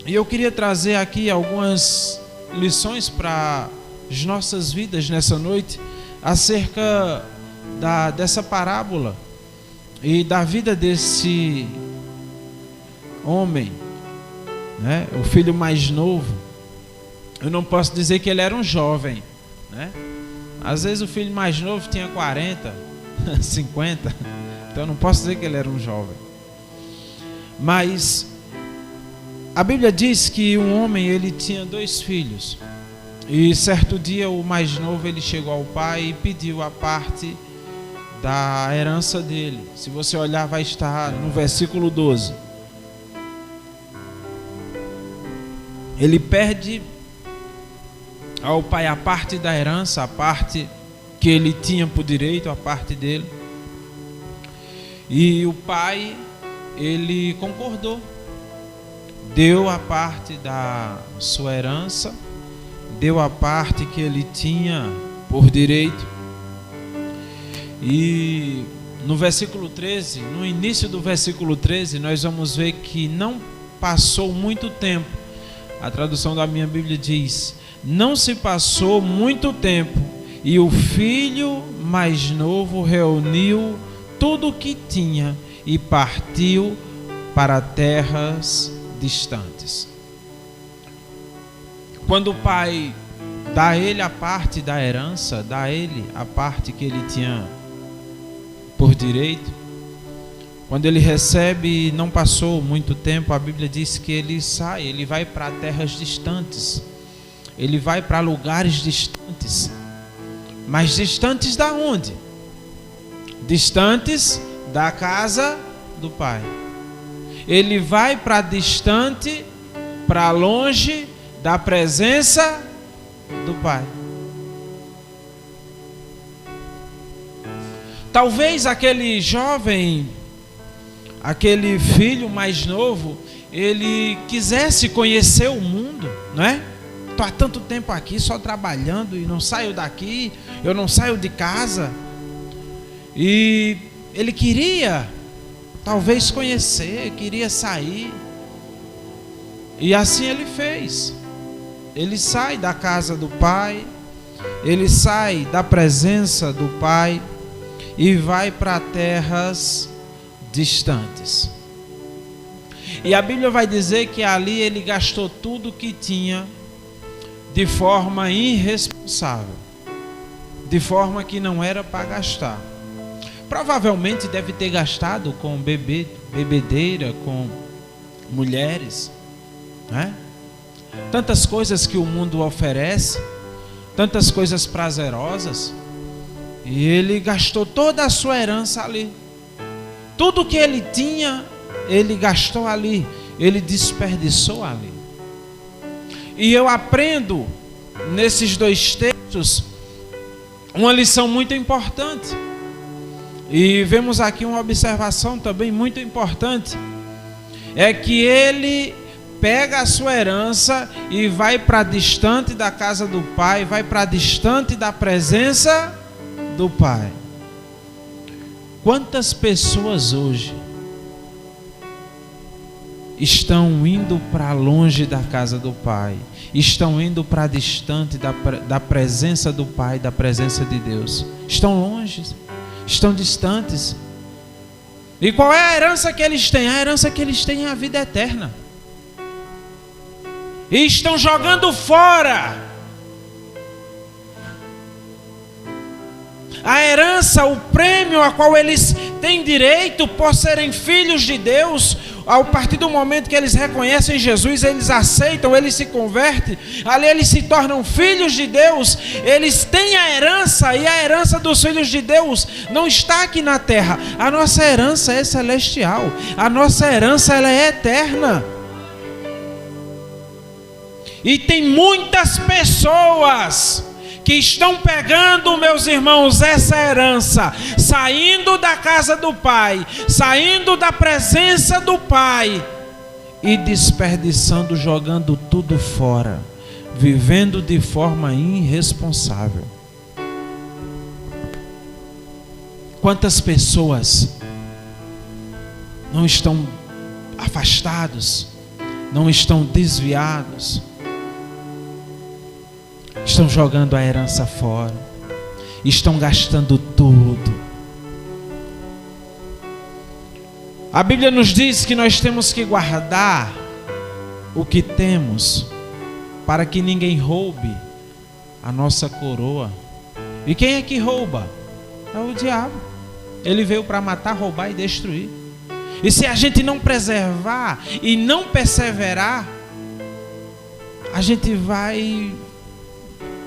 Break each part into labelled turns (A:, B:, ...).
A: E eu queria trazer aqui algumas lições para as nossas vidas nessa noite, acerca dessa parábola e da vida desse homem, né? O filho mais novo. Eu não posso dizer que ele era um jovem, né? Às vezes o filho mais novo tinha 40, 50, então eu não posso dizer que ele era um jovem. Mas a Bíblia diz que um homem, ele tinha 2 filhos. E certo dia o mais novo, ele chegou ao pai e pediu a parte da herança dele. Se você olhar, vai estar no versículo 12. Ele pede ao pai a parte da herança, a parte que ele tinha por direito, a parte dele. E o pai, ele concordou, deu a parte da sua herança, deu a parte que ele tinha por direito. E no versículo 13, no início do versículo 13, nós vamos ver que não passou muito tempo. A tradução da minha Bíblia diz: não se passou muito tempo, e o filho mais novo reuniu tudo o que tinha e partiu para terras distantes. Quando o pai dá a ele a parte da herança, dá a ele a parte que ele tinha por direito, quando ele recebe, não passou muito tempo, a Bíblia diz que ele sai, ele vai para terras distantes, ele vai para lugares distantes. Mas distantes da onde? Distantes da casa do pai. Ele vai para distante, para longe da presença do pai. Talvez aquele jovem, aquele filho mais novo, ele quisesse conhecer o mundo, não é? Estou há tanto tempo aqui só trabalhando e não saio daqui, eu não saio de casa. E ele queria talvez conhecer, queria sair. E assim ele fez. Ele sai da casa do pai, ele sai da presença do pai e vai para terras distantes. E a Bíblia vai dizer que ali ele gastou tudo que tinha de forma irresponsável, de forma que não era para gastar. Provavelmente deve ter gastado com bebedeira, com mulheres, né? Tantas coisas que o mundo oferece, tantas coisas prazerosas, e ele gastou toda a sua herança ali. Tudo que ele tinha, ele gastou ali, ele desperdiçou ali. E eu aprendo nesses 2 textos uma lição muito importante. E vemos aqui uma observação também muito importante. É que ele pega a sua herança e vai para distante da casa do pai, vai para distante da presença do pai. Quantas pessoas hoje estão indo para longe da casa do pai, estão indo para distante da presença do pai, da presença de Deus? Estão longe, estão distantes. E qual é a herança que eles têm? A herança que eles têm é a vida eterna. E estão jogando fora a herança, o prêmio a qual eles têm direito por serem filhos de Deus. A partir do momento que eles reconhecem Jesus, eles aceitam, eles se convertem, ali eles se tornam filhos de Deus. Eles têm a herança, e a herança dos filhos de Deus não está aqui na terra. A nossa herança é celestial, a nossa herança ela é eterna. E tem muitas pessoas que estão pegando, meus irmãos, essa herança, saindo da casa do pai, saindo da presença do pai e desperdiçando, jogando tudo fora, vivendo de forma irresponsável. Quantas pessoas não estão afastados não estão desviados, estão jogando a herança fora, estão gastando tudo. A Bíblia nos diz que nós temos que guardar o que temos, para que ninguém roube a nossa coroa. E quem é que rouba? É o diabo. Ele veio para matar, roubar e destruir. E se a gente não preservar e não perseverar, a gente vai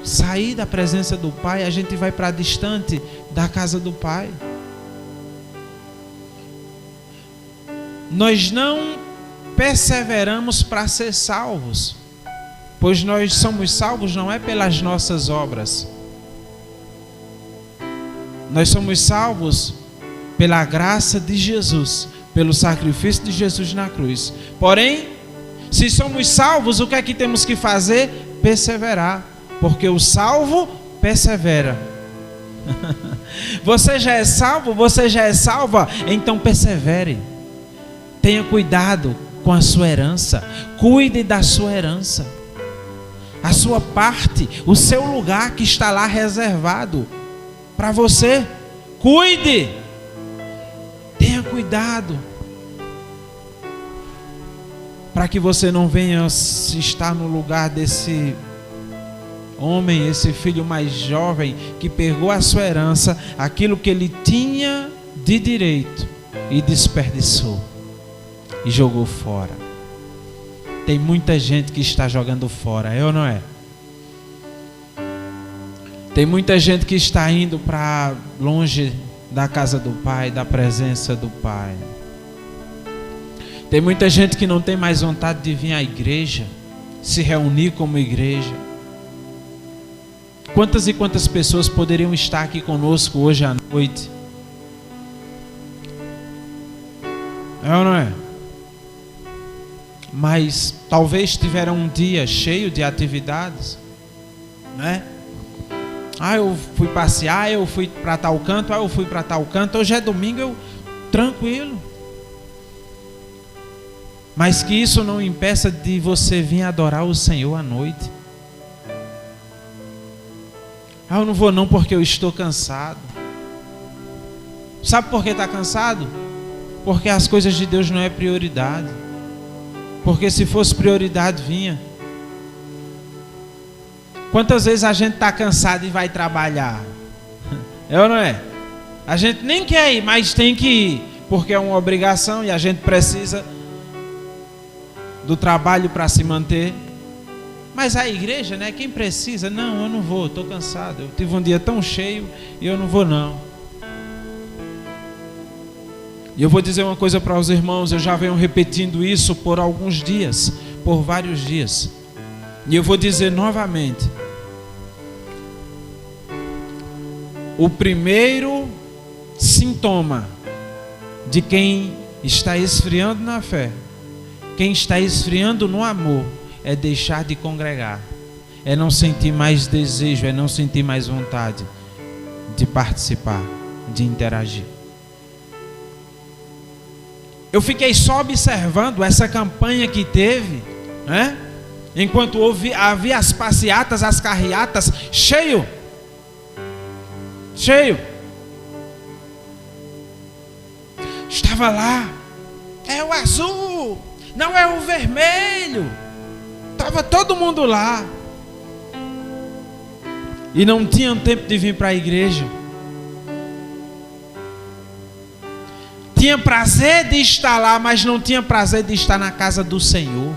A: sair da presença do Pai, a gente vai para distante da casa do Pai. Nós não perseveramos para ser salvos, pois nós somos salvos não é pelas nossas obras. Nós somos salvos pela graça de Jesus, pelo sacrifício de Jesus na cruz. Porém, se somos salvos, o que é que temos que fazer? Perseverar, porque o salvo persevera. Você já é salvo, você já é salva, então persevere. Tenha cuidado com a sua herança, cuide da sua herança, a sua parte, o seu lugar que está lá reservado para você. Cuide, tenha cuidado, para que você não venha estar no lugar desse homem, esse filho mais jovem que pegou a sua herança, aquilo que ele tinha de direito, e desperdiçou e jogou fora. Tem muita gente que está jogando fora, é ou não é? Tem muita gente que está indo para longe da casa do Pai, da presença do Pai. Tem muita gente que não tem mais vontade de vir à igreja, se reunir como igreja. Quantas e quantas pessoas poderiam estar aqui conosco hoje à noite? É ou não é? Mas talvez tiveram um dia cheio de atividades, né? Eu fui passear, eu fui para tal canto, eu fui para tal canto, hoje é domingo, eu tranquilo. Mas que isso não impeça de você vir adorar o Senhor à noite. Eu não vou não porque eu estou cansado. Sabe por que está cansado? Porque as coisas de Deus não é prioridade. Porque se fosse prioridade, vinha. Quantas vezes a gente está cansado e vai trabalhar? É ou não é? A gente nem quer ir, mas tem que ir, porque é uma obrigação e a gente precisa do trabalho para se manter. Mas a igreja, né? Quem precisa? Não, eu não vou, estou cansado. Eu tive um dia tão cheio e eu não vou não. E eu vou dizer uma coisa para os irmãos, eu já venho repetindo isso por alguns dias, por vários dias. E eu vou dizer novamente. O primeiro sintoma de quem está esfriando na fé, quem está esfriando no amor, é deixar de congregar, é não sentir mais desejo, é não sentir mais vontade de participar, de interagir. Eu fiquei só observando essa campanha que teve, né? Enquanto havia as passeatas, as carreatas, cheio. Estava lá, é o azul, não é o vermelho. Estava todo mundo lá. E não tinham tempo de vir para a igreja. Tinha prazer de estar lá, mas não tinha prazer de estar na casa do Senhor.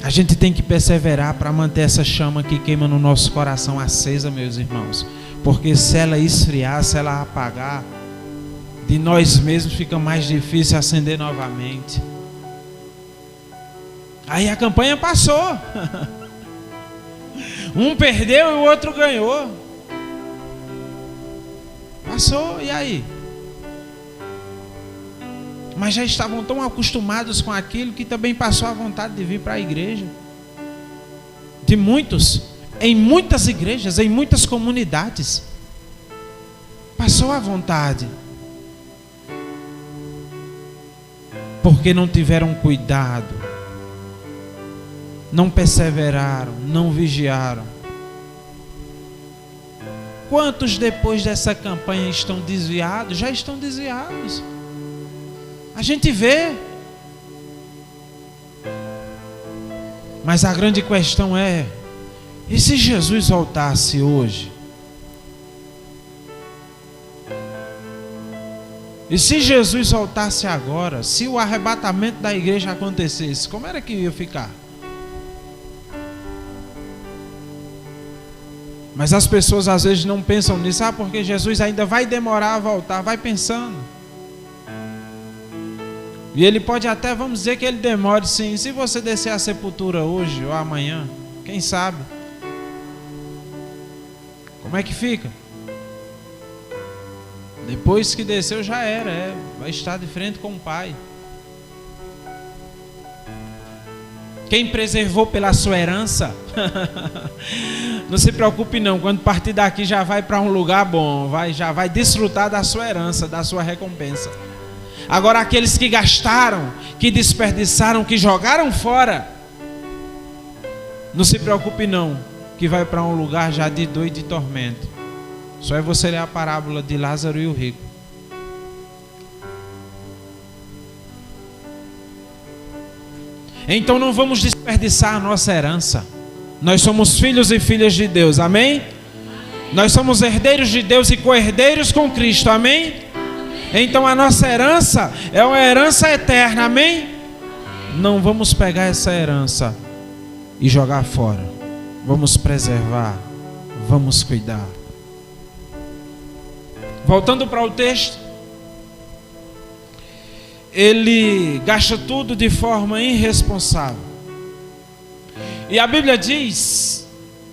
A: A gente tem que perseverar para manter essa chama que queima no nosso coração acesa, meus irmãos. Porque se ela esfriar, se ela apagar, de nós mesmos fica mais difícil acender novamente. Aí a campanha passou. Um perdeu e o outro ganhou. Passou, e aí? Mas já estavam tão acostumados com aquilo que também passou a vontade de vir para a igreja. De muitos, em muitas igrejas, em muitas comunidades. Passou a vontade. porque não tiveram cuidado, não perseveraram, não vigiaram. Quantos depois dessa campanha estão desviados? Já estão desviados. A gente vê. Mas a grande questão é: e se Jesus voltasse hoje? E se Jesus voltasse agora? Se o arrebatamento da igreja acontecesse, como era que ia ficar? Mas as pessoas às vezes não pensam nisso. Porque Jesus ainda vai demorar a voltar. Vai pensando. E ele pode até, vamos dizer que ele demore sim. Se você descer a sepultura hoje ou amanhã, quem sabe? Como é que fica? Depois que desceu já era, vai estar de frente com o Pai. Quem preservou pela sua herança, não se preocupe não, quando partir daqui já vai para um lugar bom, já vai desfrutar da sua herança, da sua recompensa. Agora aqueles que gastaram, que desperdiçaram, que jogaram fora, não se preocupe não, que vai para um lugar já de dor e de tormento. Só é você ler a parábola de Lázaro e o rico. Então não vamos desperdiçar a nossa herança. Nós somos filhos e filhas de Deus, amém? Nós somos herdeiros de Deus e co-herdeiros com Cristo, amém? Então a nossa herança é uma herança eterna, amém? Não vamos pegar essa herança e jogar fora. Vamos preservar, vamos cuidar. Voltando para o texto, ele gasta tudo de forma irresponsável. E a Bíblia diz,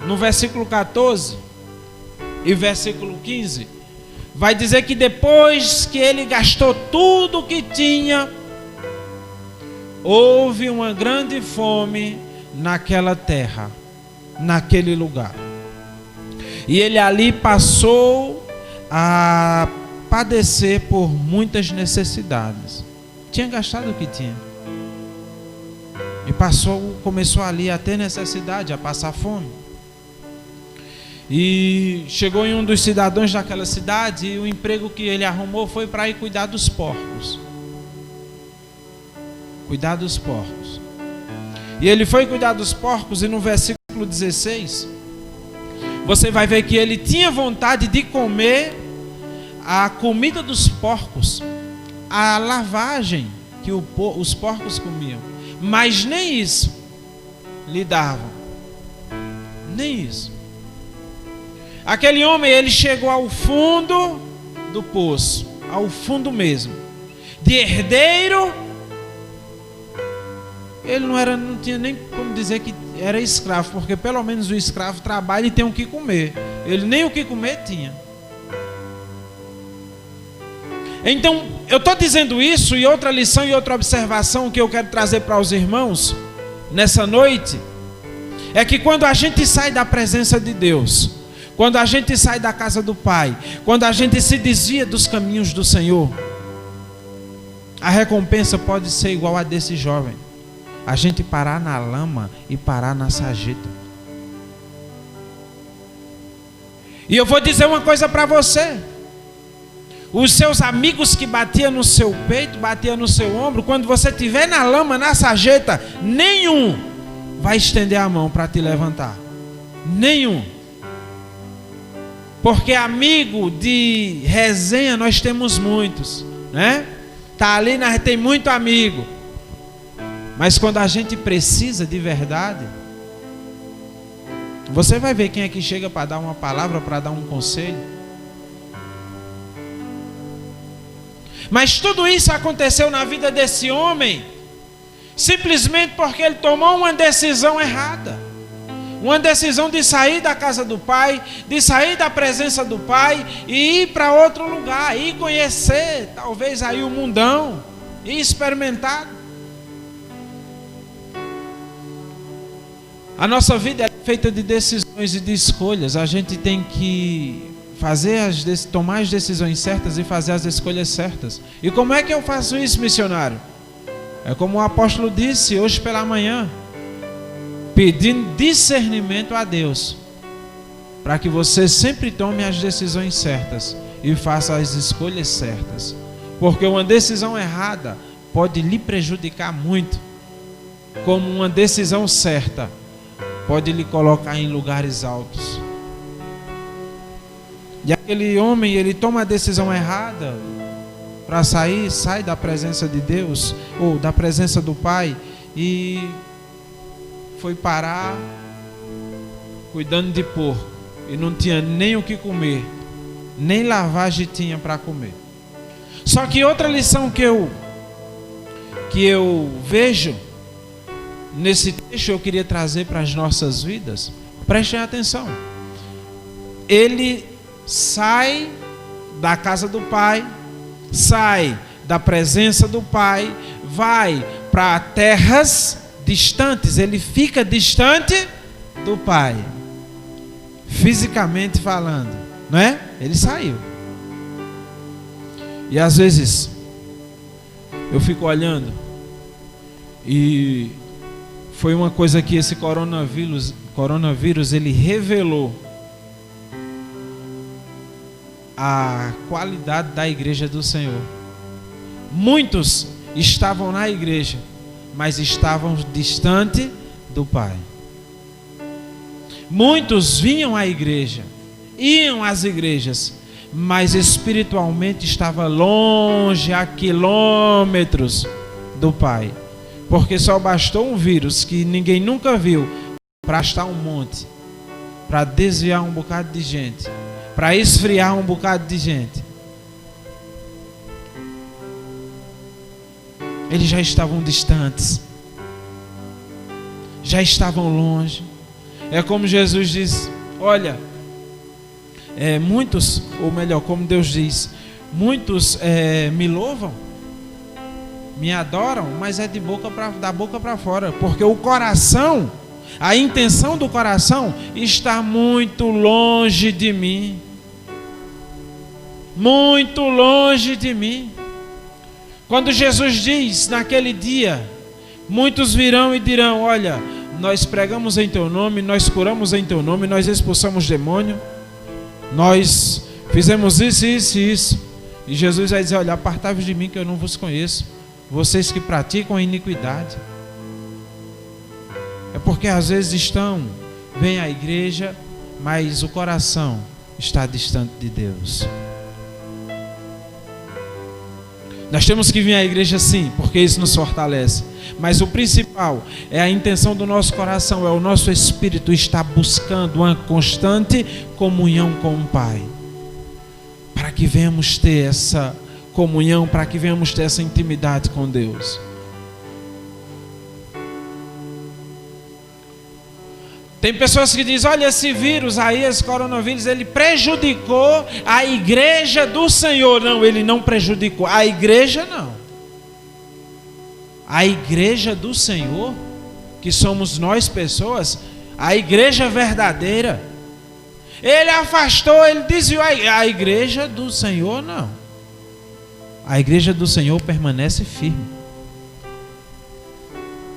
A: no versículo 14 e versículo 15, vai dizer que depois que ele gastou tudo o que tinha, houve uma grande fome naquela terra, naquele lugar. E ele ali passou a padecer por muitas necessidades. Tinha gastado o que tinha. E começou ali a ter necessidade, a passar fome. E chegou em um dos cidadãos daquela cidade, e o emprego que ele arrumou foi para ir cuidar dos porcos. Cuidar dos porcos. E ele foi cuidar dos porcos, e no versículo 16, você vai ver que ele tinha vontade de comer a comida dos porcos, a lavagem que os porcos comiam, mas nem isso lhe davam, nem isso. Aquele homem, ele chegou ao fundo do poço, ao fundo mesmo, de herdeiro. Ele não tinha nem como dizer que era escravo, porque pelo menos o escravo trabalha e tem o que comer. Ele nem o que comer tinha. Então, eu estou dizendo isso, e outra lição e outra observação que eu quero trazer para os irmãos nessa noite, é que quando a gente sai da presença de Deus, quando a gente sai da casa do Pai, quando a gente se desvia dos caminhos do Senhor, a recompensa pode ser igual a desse jovem: a gente parar na lama e parar na sarjeta. E eu vou dizer uma coisa para você: os seus amigos que batiam no seu peito, batiam no seu ombro, quando você estiver na lama, na sarjeta, nenhum vai estender a mão para te levantar. Nenhum. Porque amigo de resenha nós temos muitos, né? Tá ali, nós tem muito amigo. Mas quando a gente precisa de verdade, você vai ver quem é que chega para dar uma palavra, para dar um conselho. Mas tudo isso aconteceu na vida desse homem simplesmente porque ele tomou uma decisão errada. Uma decisão de sair da casa do Pai, de sair da presença do Pai e ir para outro lugar, ir conhecer talvez aí o mundão, ir experimentar. A nossa vida é feita de decisões e de escolhas. A gente tem que tomar as decisões certas e fazer as escolhas certas. E como é que eu faço isso, missionário? É como o apóstolo disse hoje pela manhã, pedindo discernimento a Deus, para que você sempre tome as decisões certas e faça as escolhas certas, porque uma decisão errada pode lhe prejudicar muito, como uma decisão certa pode lhe colocar em lugares altos. E aquele homem, ele toma a decisão errada para sai da presença de Deus, ou da presença do Pai, e foi parar cuidando de porco, e não tinha nem o que comer, nem lavagem tinha para comer. Só que outra lição que eu vejo nesse texto, eu queria trazer para as nossas vidas. Prestem atenção. Ele sai da casa do Pai, sai da presença do Pai, vai para terras distantes. Ele fica distante do Pai, fisicamente falando, não é? Ele saiu. E às vezes eu fico olhando, e foi uma coisa que esse coronavírus ele revelou a qualidade da igreja do Senhor. Muitos estavam na igreja, mas estavam distante do Pai. Muitos vinham à igreja, iam às igrejas, mas espiritualmente estava longe, a quilômetros do Pai. Porque só bastou um vírus que ninguém nunca viu para estar um monte, para desviar um bocado de gente, para esfriar um bocado de gente. Eles já estavam distantes, já estavam longe. É como Jesus diz: olha, muitos, ou melhor, como Deus diz, muitos me louvam, me adoram, mas é da boca para fora, porque o coração, a intenção do coração está muito longe de mim. Muito longe de mim. Quando Jesus diz naquele dia, muitos virão e dirão: olha, nós pregamos em teu nome, nós curamos em teu nome, nós expulsamos demônio, nós fizemos isso, isso e isso. E Jesus vai dizer: olha, apartai-vos de mim, que eu não vos conheço, vocês que praticam a iniquidade. É porque às vezes vêm à igreja, mas o coração está distante de Deus. Nós temos que vir à igreja sim, porque isso nos fortalece. Mas o principal é a intenção do nosso coração, é o nosso espírito estar buscando uma constante comunhão com o Pai, para que venhamos ter essa comunhão, para que venhamos ter essa intimidade com Deus. Tem pessoas que dizem: olha, esse vírus aí, esse coronavírus, ele prejudicou a igreja do Senhor. Não, ele não prejudicou. A igreja não. A igreja do Senhor, que somos nós pessoas, a igreja verdadeira, ele afastou, ele desviou. A igreja do Senhor não. A igreja do Senhor permanece firme.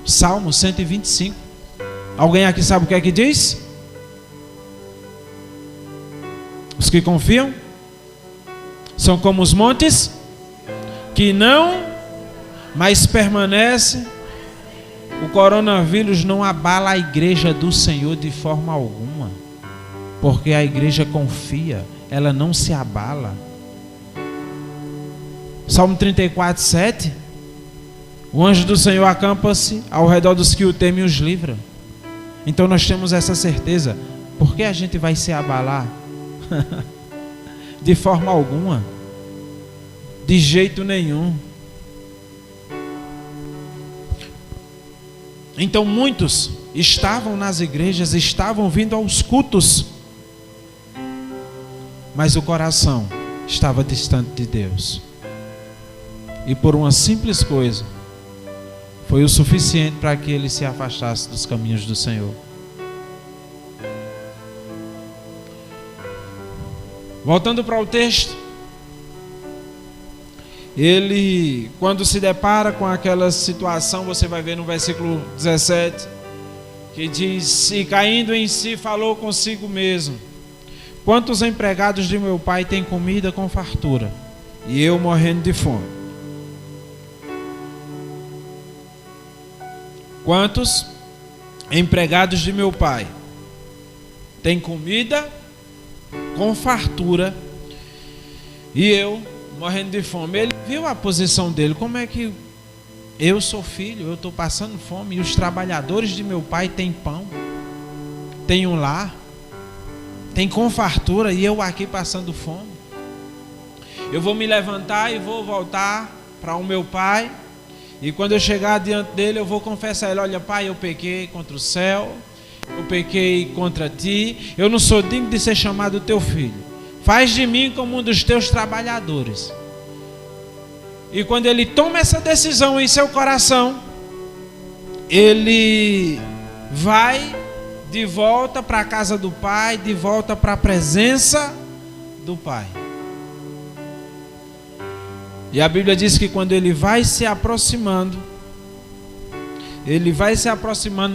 A: Salmo 125. Alguém aqui sabe o que é que diz? Os que confiam são como os montes que não, mas permanece. O coronavírus não abala a igreja do Senhor de forma alguma, porque a igreja confia, ela não se abala. Salmo 34, 7. O anjo do Senhor acampa-se ao redor dos que o temem e os livra. Então nós temos essa certeza. Por que a gente vai se abalar? De forma alguma. De jeito nenhum. Então muitos estavam nas igrejas, estavam vindo aos cultos, mas o coração estava distante de Deus. E por uma simples coisa, foi o suficiente para que ele se afastasse dos caminhos do Senhor. Voltando para o texto, ele, quando se depara com aquela situação, você vai ver no versículo 17, que diz: e caindo em si, falou consigo mesmo: quantos empregados de meu pai têm comida com fartura, e eu morrendo de fome? Quantos empregados de meu pai têm comida com fartura, e eu morrendo de fome? Ele viu a posição dele. Como é que eu sou filho, eu estou passando fome, e os trabalhadores de meu pai têm pão, têm um lar, têm com fartura, e eu aqui passando fome? Eu vou me levantar e vou voltar para o meu pai, e quando eu chegar diante dele, eu vou confessar a ele: olha, pai, eu pequei contra o céu, eu pequei contra ti, eu não sou digno de ser chamado teu filho, faz de mim como um dos teus trabalhadores. E quando ele toma essa decisão em seu coração, ele vai de volta para a casa do pai, de volta para a presença do pai. E a Bíblia diz que quando ele vai se aproximando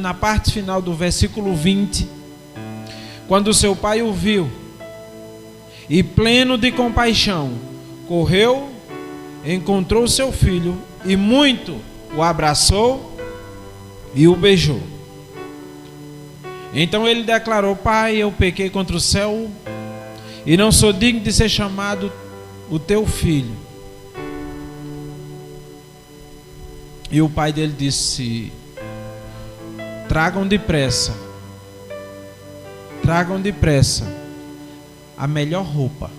A: na parte final do versículo 20, quando seu pai o viu, e pleno de compaixão, correu, encontrou seu filho, e muito o abraçou e o beijou. Então ele declarou: pai, eu pequei contra o céu e não sou digno de ser chamado o teu filho. E o pai dele disse: tragam depressa a melhor roupa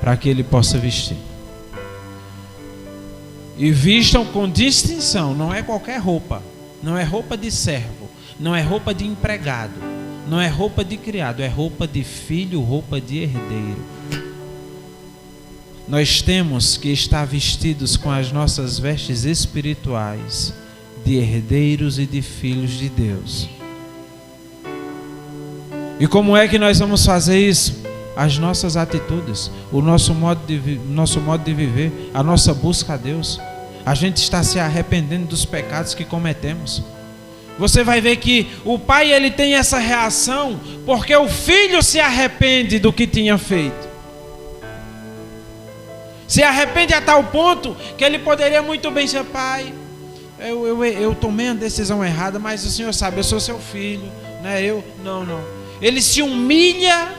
A: para que ele possa vestir. E vistam com distinção, não é qualquer roupa, não é roupa de servo, não é roupa de empregado, não é roupa de criado, é roupa de filho, roupa de herdeiro. Nós temos que estar vestidos com as nossas vestes espirituais de herdeiros e de filhos de Deus. E como é que nós vamos fazer isso? As nossas atitudes, o nosso modo de viver, a nossa busca a Deus. A gente está se arrependendo dos pecados que cometemos. Você vai ver que o pai, ele tem essa reação porque o filho se arrepende do que tinha feito. Se arrepende a tal ponto que ele poderia muito bem dizer: pai, eu tomei uma decisão errada, mas o senhor sabe, eu sou seu filho, né? Não. Ele se humilha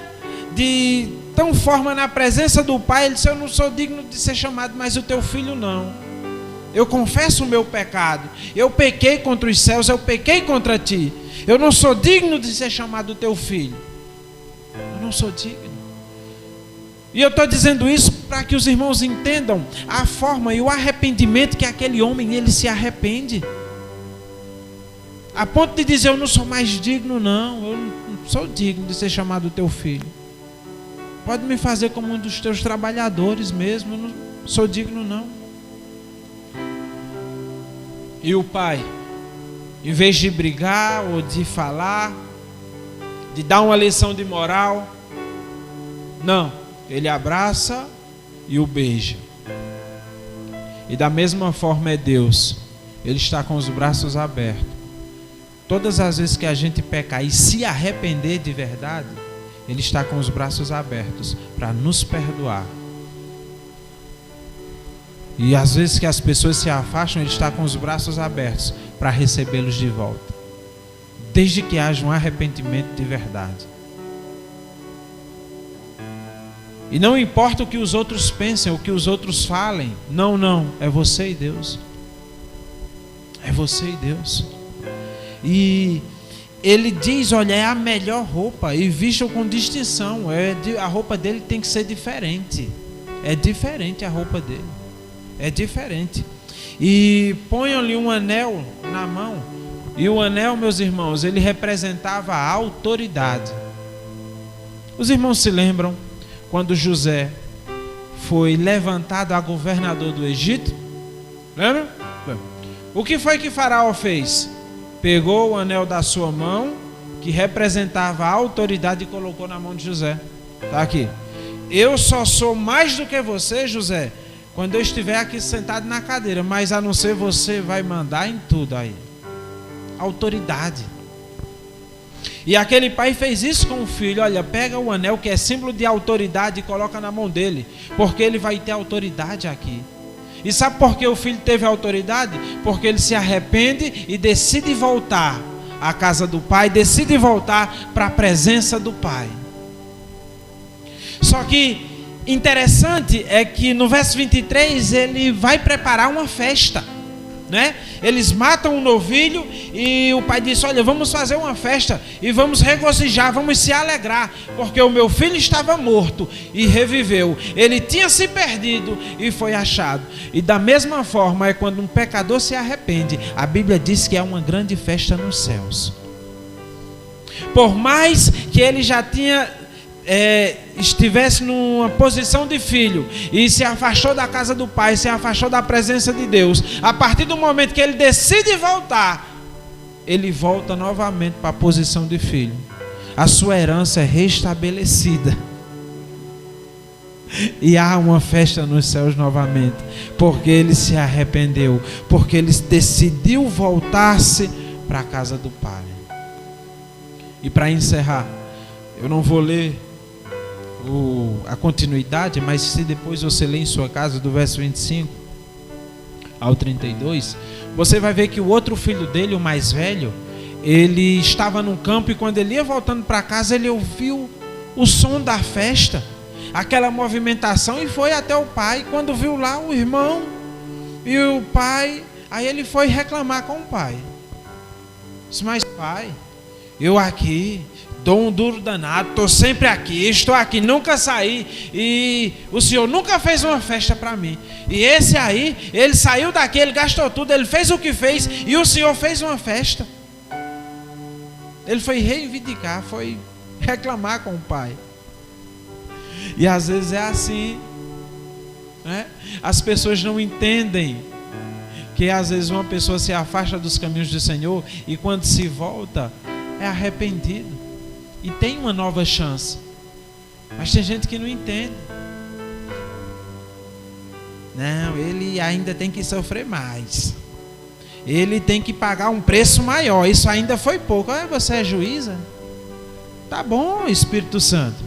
A: de tal forma na presença do pai. Ele diz: eu não sou digno de ser chamado mais o teu filho, não. Eu confesso o meu pecado, eu pequei contra os céus, eu pequei contra ti, eu não sou digno de ser chamado teu filho, eu não sou digno. E eu estou dizendo isso para que os irmãos entendam a forma e o arrependimento que aquele homem, ele se arrepende, a ponto de dizer: eu não sou mais digno, não, eu não sou digno de ser chamado teu filho, pode me fazer como um dos teus trabalhadores mesmo, eu não sou digno, não. E o pai, em vez de brigar ou de falar, de dar uma lição de moral, não, ele abraça e o beija. E da mesma forma é Deus, ele está com os braços abertos. Todas as vezes que a gente pecar e se arrepender de verdade, ele está com os braços abertos para nos perdoar. E às vezes que as pessoas se afastam, ele está com os braços abertos para recebê-los de volta, desde que haja um arrependimento de verdade. E não importa o que os outros pensem, o que os outros falem, não, é você e Deus. É você e Deus. E ele diz: olha, é a melhor roupa, e vistam com distinção. A roupa dele tem que ser diferente. É diferente a roupa dele. É diferente. E ponham-lhe um anel na mão. E o anel, meus irmãos, ele representava a autoridade. Os irmãos se lembram quando José foi levantado a governador do Egito? Lembra? O que foi que Faraó fez? Pegou o anel da sua mão, que representava a autoridade, e colocou na mão de José. Está aqui. Eu só sou mais do que você, José, quando eu estiver aqui sentado na cadeira, mas a não ser você vai mandar em tudo aí. Autoridade. E aquele pai fez isso com o filho. Olha, pega o anel que é símbolo de autoridade e coloca na mão dele, porque ele vai ter autoridade aqui. E sabe por que o filho teve autoridade? Porque ele se arrepende e decide voltar à casa do pai, decide voltar para a presença do pai. Só que interessante é que no verso 23 ele vai preparar uma festa, né? Eles matam um novilho e o pai disse: olha, vamos fazer uma festa e vamos regozijar, vamos se alegrar, porque o meu filho estava morto e reviveu, ele tinha se perdido e foi achado. E da mesma forma é quando um pecador se arrepende, a Bíblia diz que é uma grande festa nos céus. Por mais que ele já tinha estivesse numa posição de filho e se afastou da casa do pai, se afastou da presença de Deus, a partir do momento que ele decide voltar, ele volta novamente para a posição de filho. A sua herança é restabelecida e há uma festa nos céus novamente, porque ele se arrependeu, porque ele decidiu voltar-se para a casa do pai. E para encerrar, eu não vou ler a continuidade, mas se depois você ler em sua casa do verso 25 ao 32, você vai ver que o outro filho dele, o mais velho, ele estava no campo e quando ele ia voltando para casa, ele ouviu o som da festa, aquela movimentação, e foi até o pai. Quando viu lá o irmão e o pai, aí ele foi reclamar com o pai. Disse: mas pai, eu aqui dou um duro danado, estou sempre aqui, estou aqui, nunca saí, e o senhor nunca fez uma festa para mim. E esse aí, ele saiu daqui, ele gastou tudo, ele fez o que fez, e o senhor fez uma festa. Ele foi reivindicar, foi reclamar com o pai. E às vezes é assim, né? As pessoas não entendem que às vezes uma pessoa se afasta dos caminhos do Senhor e quando se volta é arrependido e tem uma nova chance. Mas tem gente que não entende. Não, ele ainda tem que sofrer mais, ele tem que pagar um preço maior, isso ainda foi pouco. Você é juíza? Tá bom, Espírito Santo.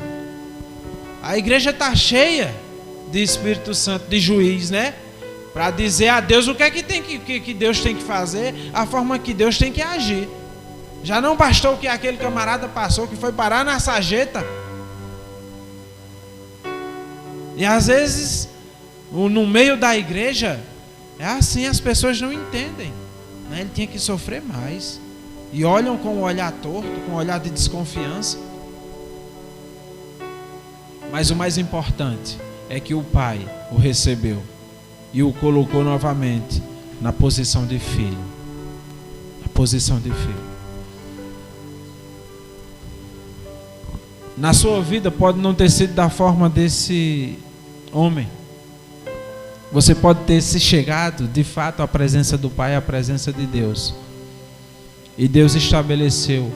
A: A igreja está cheia de Espírito Santo, de juiz, né? Para dizer a Deus o que é que Deus tem que fazer, a forma que Deus tem que agir. Já não bastou o que aquele camarada passou, que foi parar na sarjeta. E às vezes, no meio da igreja, é assim, as pessoas não entendem, né? Ele tinha que sofrer mais. E olham com um olhar torto, com um olhar de desconfiança. Mas o mais importante é que o pai o recebeu e o colocou novamente na posição de filho. Na posição de filho. Na sua vida pode não ter sido da forma desse homem. Você pode ter se chegado de fato à presença do Pai, à presença de Deus. E Deus estabeleceu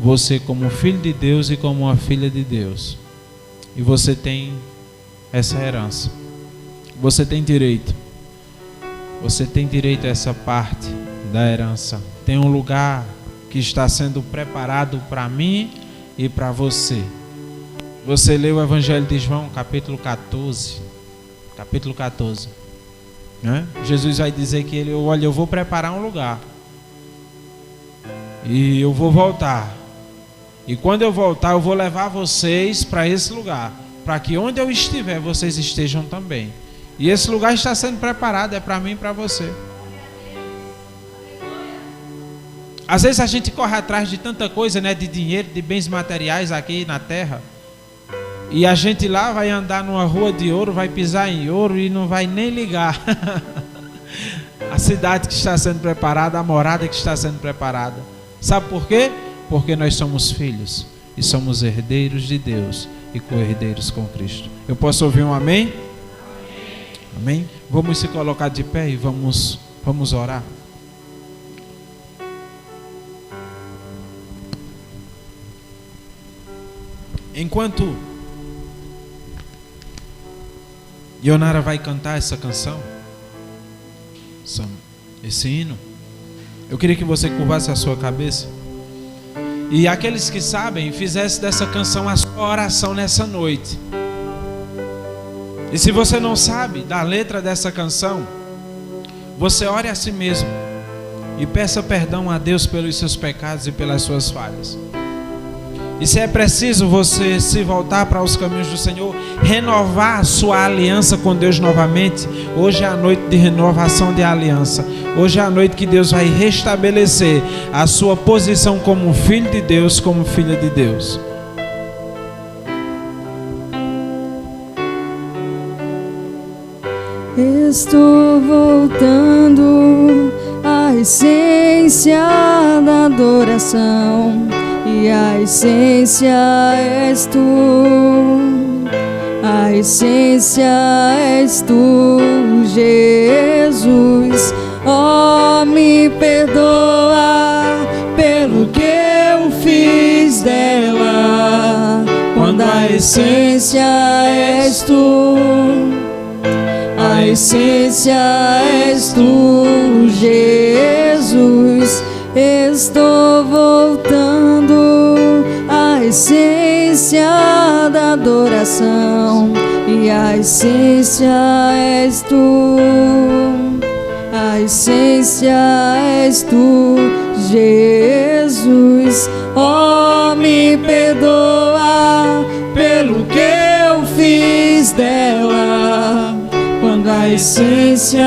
A: você como filho de Deus e como uma filha de Deus. E você tem essa herança. Você tem direito. Você tem direito a essa parte da herança. Tem um lugar que está sendo preparado para mim e para você. Você lê o Evangelho de João, capítulo 14. Capítulo 14. Né? Jesus vai dizer que ele, olha, eu vou preparar um lugar. E eu vou voltar. E quando eu voltar, eu vou levar vocês para esse lugar. Para que onde eu estiver, vocês estejam também. E esse lugar está sendo preparado, é para mim e para você. Às vezes a gente corre atrás de tanta coisa, né? De dinheiro, de bens materiais aqui na terra. E a gente lá vai andar numa rua de ouro, vai pisar em ouro e não vai nem ligar. A cidade que está sendo preparada, a morada que está sendo preparada. Sabe por quê? Porque nós somos filhos e somos herdeiros de Deus e co-herdeiros com Cristo. Eu posso ouvir um amém? Amém? Vamos se colocar de pé e vamos orar. Ionara vai cantar essa canção, esse hino. Eu queria que você curvasse a sua cabeça. E aqueles que sabem, fizesse dessa canção a sua oração nessa noite. E se você não sabe da letra dessa canção, você ore a si mesmo e peça perdão a Deus pelos seus pecados e pelas suas falhas. E se é preciso você se voltar para os caminhos do Senhor, renovar a sua aliança com Deus novamente, hoje é a noite de renovação de aliança. Hoje é a noite que Deus vai restabelecer a sua posição como filho de Deus, como filha de Deus.
B: Estou voltando à essência da adoração, e a essência és tu, a essência és tu, Jesus. Oh, me perdoa pelo que eu fiz dela, quando a essência és tu, a essência és tu, Jesus. Estou voltando à essência da adoração, e a essência és tu, a essência és tu, Jesus. Oh, me perdoa pelo que eu fiz dela, quando a essência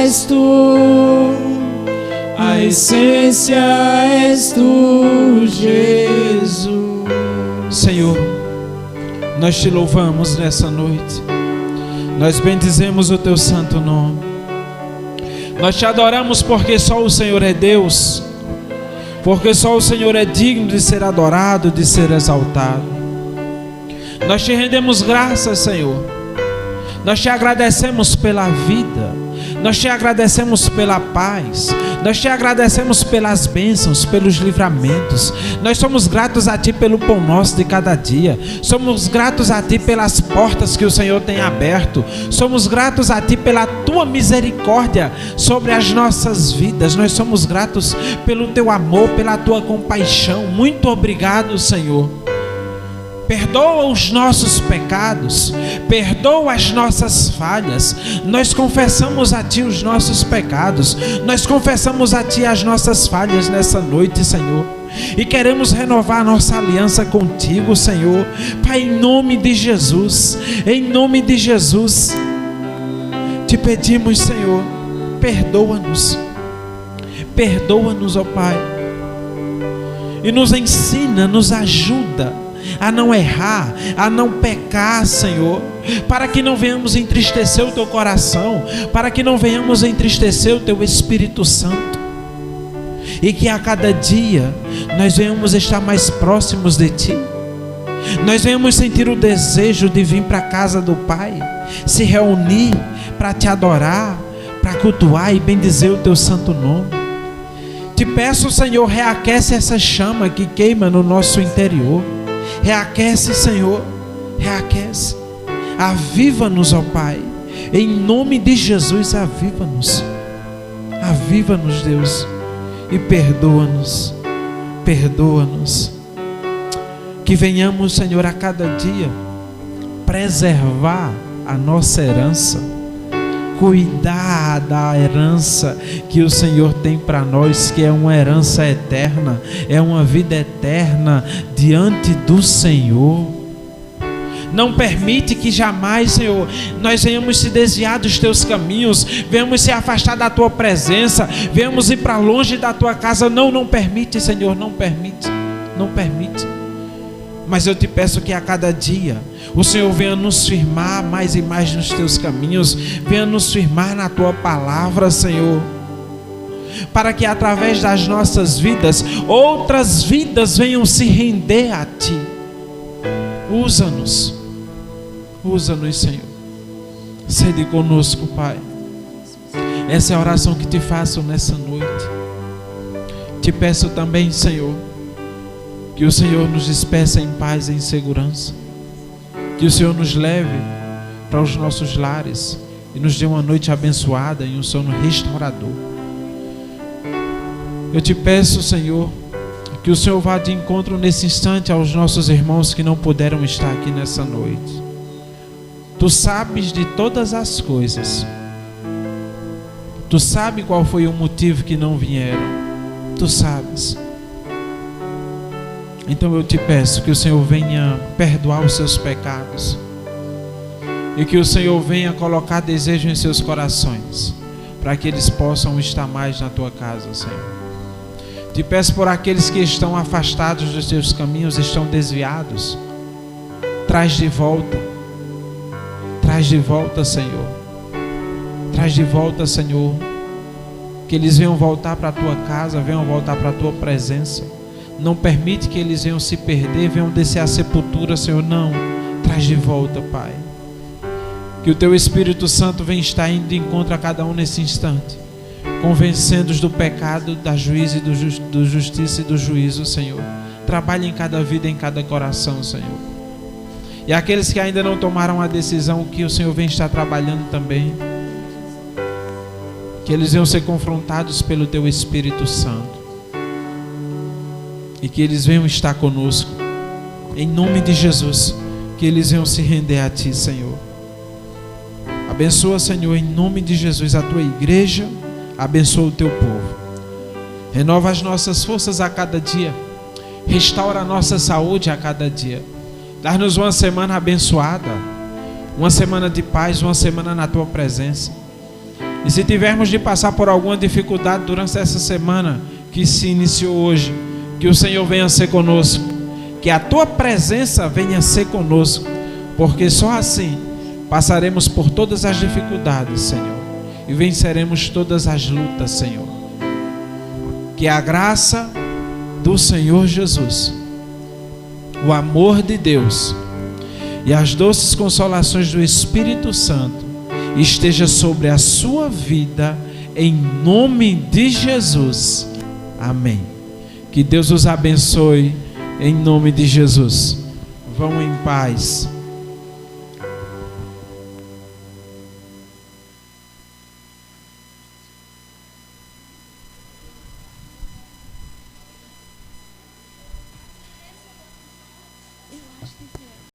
B: és tu, a essência és tu, Jesus.
A: Senhor, nós te louvamos nessa noite, nós bendizemos o teu santo nome, nós te adoramos porque só o Senhor é Deus, porque só o Senhor é digno de ser adorado, de ser exaltado. Nós te rendemos graças, Senhor, nós te agradecemos pela vida, nós te agradecemos pela paz, nós te agradecemos pelas bênçãos, pelos livramentos. Nós somos gratos a Ti pelo pão nosso de cada dia. Somos gratos a Ti pelas portas que o Senhor tem aberto. Somos gratos a Ti pela Tua misericórdia sobre as nossas vidas. Nós somos gratos pelo Teu amor, pela Tua compaixão. Muito obrigado, Senhor. Perdoa os nossos pecados, perdoa as nossas falhas. Nós confessamos a Ti os nossos pecados, nós confessamos a Ti as nossas falhas nessa noite, Senhor, e queremos renovar a nossa aliança contigo, Senhor. Pai, em nome de Jesus, em nome de Jesus, te pedimos, Senhor, perdoa-nos, perdoa-nos, ó Pai, e nos ensina, nos ajuda a não errar, a não pecar, Senhor, para que não venhamos entristecer o Teu coração, para que não venhamos entristecer o Teu Espírito Santo, e que a cada dia nós venhamos estar mais próximos de Ti, nós venhamos sentir o desejo de vir para a casa do Pai, se reunir para Te adorar, para cultuar e bendizer o Teu santo nome. Te peço, Senhor, reaquece essa chama que queima no nosso interior. Reaquece, Senhor, reaquece. Aviva-nos, ó Pai, em nome de Jesus. Aviva-nos, aviva-nos, Deus, e perdoa-nos, perdoa-nos. Que venhamos, Senhor, a cada dia preservar a nossa herança, cuidar da herança que o Senhor tem para nós, que é uma herança eterna, é uma vida eterna diante do Senhor. Não permite que jamais, Senhor, nós venhamos se desviar dos Teus caminhos, venhamos se afastar da Tua presença, venhamos ir para longe da Tua casa. Não permite, Senhor, não permite, não permite. Mas eu te peço que a cada dia o Senhor venha nos firmar mais e mais nos Teus caminhos, venha nos firmar na Tua palavra, Senhor, para que através das nossas vidas, outras vidas venham se render a Ti. Usa-nos, usa-nos, Senhor. Sede conosco, Pai. Essa é a oração que Te faço nessa noite. Te peço também, Senhor, que o Senhor nos despeça em paz e em segurança, que o Senhor nos leve para os nossos lares e nos dê uma noite abençoada e um sono restaurador. Eu te peço, Senhor, que o Senhor vá de encontro nesse instante aos nossos irmãos que não puderam estar aqui nessa noite. Tu sabes de todas as coisas. Tu sabes qual foi o motivo que não vieram. Tu sabes. Então eu te peço que o Senhor venha perdoar os seus pecados e que o Senhor venha colocar desejo em seus corações para que eles possam estar mais na tua casa, Senhor. Te peço por aqueles que estão afastados dos teus caminhos, estão desviados. Traz de volta, Senhor. Traz de volta, Senhor. Que eles venham voltar para a tua casa, venham voltar para a tua presença. Não permite que eles venham se perder, venham descer à sepultura, Senhor. Não, traz de volta, Pai. Que o teu Espírito Santo venha estar indo de encontro a cada um nesse instante, convencendo-os do pecado, da juízo e do justiça e do juízo, Senhor. Trabalhe em cada vida, em cada coração, Senhor. E aqueles que ainda não tomaram a decisão, que o Senhor venha estar trabalhando também. Que eles venham ser confrontados pelo teu Espírito Santo. E que eles venham estar conosco. Em nome de Jesus. Que eles venham se render a ti, Senhor. Abençoa, Senhor, em nome de Jesus, a tua igreja. Abençoa o teu povo. Renova as nossas forças a cada dia. Restaura a nossa saúde a cada dia. Dá-nos uma semana abençoada. Uma semana de paz, uma semana na tua presença. E se tivermos de passar por alguma dificuldade durante essa semana que se iniciou hoje, que o Senhor venha ser conosco. Que a tua presença venha ser conosco. Porque só assim passaremos por todas as dificuldades, Senhor. E venceremos todas as lutas, Senhor. Que a graça do Senhor Jesus, o amor de Deus e as doces consolações do Espírito Santo esteja sobre a sua vida, em nome de Jesus. Amém. Que Deus os abençoe, em nome de Jesus. Vão em paz.